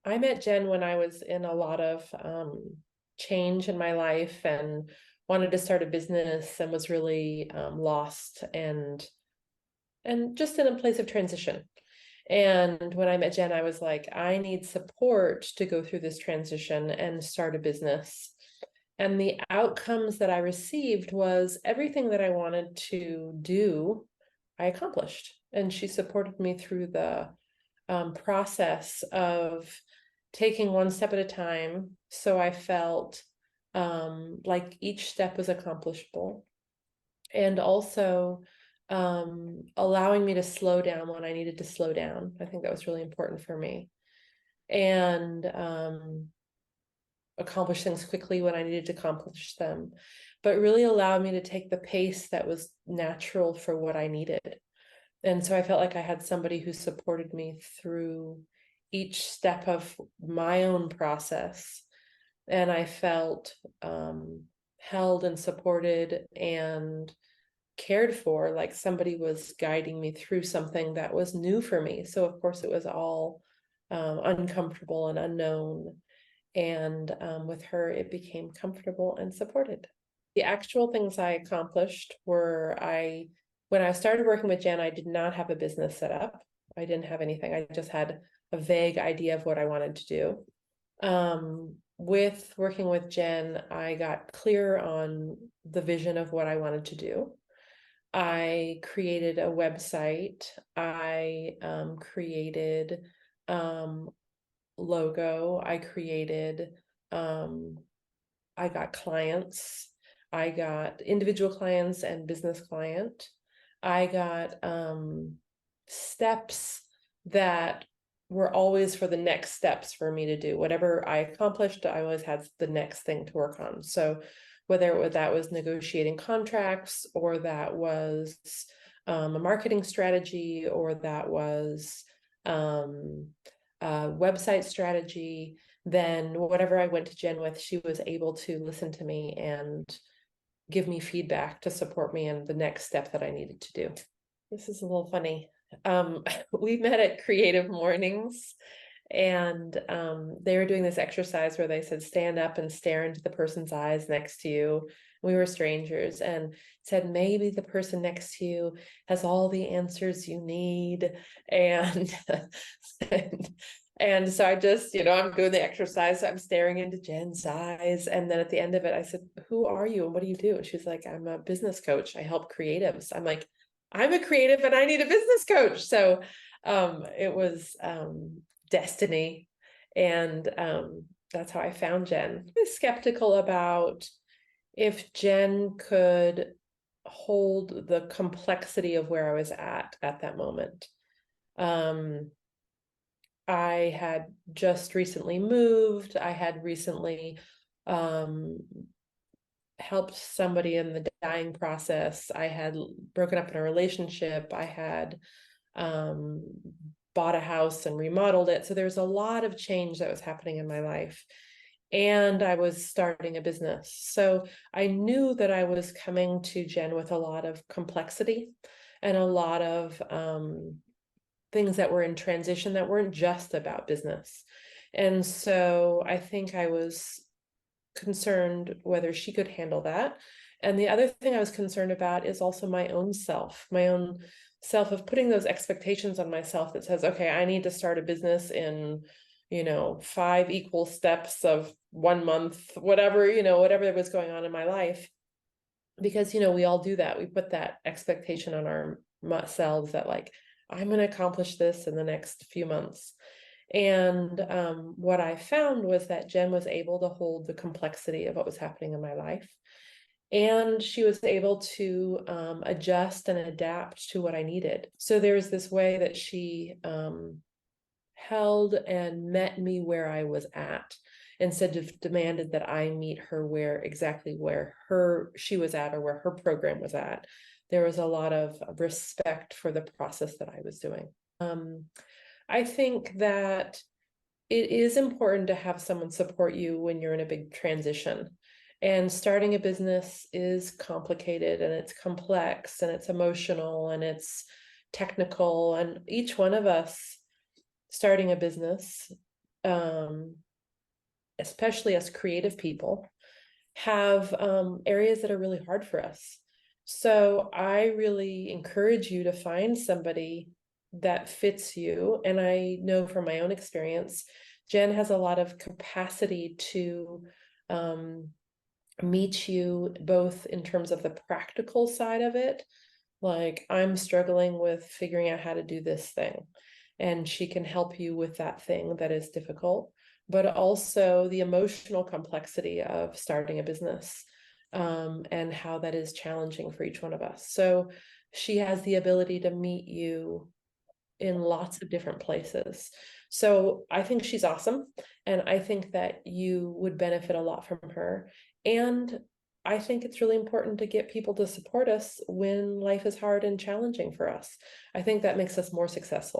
I met Jen when I was in a lot of change in my life and wanted to start a business and was really lost and just in a place of transition. And when I met Jen, I was like, I need support to go through this transition and start a business. And the outcomes that I received was everything that I wanted to do, I accomplished. And she supported me through the process of taking one step at a time. So I felt like each step was accomplishable. And also allowing me to slow down when I needed to slow down. I think that was really important for me. And accomplish things quickly when I needed to accomplish them, but really allowed me to take the pace that was natural for what I needed. And so I felt like I had somebody who supported me through each step of my own process. And I felt held and supported and cared for, like somebody was guiding me through something that was new for me. So of course it was all uncomfortable and unknown. And with her, it became comfortable and supported. The actual things I accomplished were when I started working with Jen, I did not have a business set up. I didn't have anything. I just had a vague idea of what I wanted to do. With working with Jen, I got clear on the vision of what I wanted to do. I created a website. I created logo. I created, I got clients. I got individual clients and business client. I got steps that were always for the next steps for me to do. Whatever I accomplished, I always had the next thing to work on. So whether that was negotiating contracts, or that was a marketing strategy, or that was website strategy, then whatever I went to Jen with, she was able to listen to me and give me feedback to support me in the next step that I needed to do. This is a little funny. We met at Creative Mornings, and they were doing this exercise where they said, stand up and stare into the person's eyes next to you. We were strangers, and said, maybe the person next to you has all the answers you need. And and so I just, I'm doing the exercise. So I'm staring into Jen's eyes. And then at the end of it, I said, who are you and what do you do? And she's like, I'm a business coach. I help creatives. I'm like, I'm a creative and I need a business coach. So it was destiny. And that's how I found Jen. I was skeptical about if Jen could hold the complexity of where I was at that moment. I had just recently moved. I had recently helped somebody in the dying process. I had broken up in a relationship. I had bought a house and remodeled it. So there's a lot of change that was happening in my life. And I was starting a business. So I knew that I was coming to Jen with a lot of complexity and a lot of things that were in transition that weren't just about business. And so I think I was concerned whether she could handle that. And the other thing I was concerned about is also my own self of putting those expectations on myself that says, okay, I need to start a business in, 5 equal steps of 1 month, whatever was going on in my life. Because, we all do that. We put that expectation on ourselves that like, I'm going to accomplish this in the next few months. And what I found was that Jen was able to hold the complexity of what was happening in my life. And she was able to adjust and adapt to what I needed. So there's this way that she held and met me where I was at, instead of demanded that I meet her exactly where she was at or where her program was at. There was a lot of respect for the process that I was doing. I think that it is important to have someone support you when you're in a big transition. And starting a business is complicated and it's complex and it's emotional and it's technical. And each one of us starting a business especially as creative people, have areas that are really hard for us. So I really encourage you to find somebody that fits you. And I know from my own experience, Jen has a lot of capacity to meet you both in terms of the practical side of it. Like, I'm struggling with figuring out how to do this thing, and she can help you with that thing that is difficult, but also the emotional complexity of starting a business, and how that is challenging for each one of us. So she has the ability to meet you in lots of different places. So I think she's awesome. And I think that you would benefit a lot from her. And I think it's really important to get people to support us when life is hard and challenging for us. I think that makes us more successful.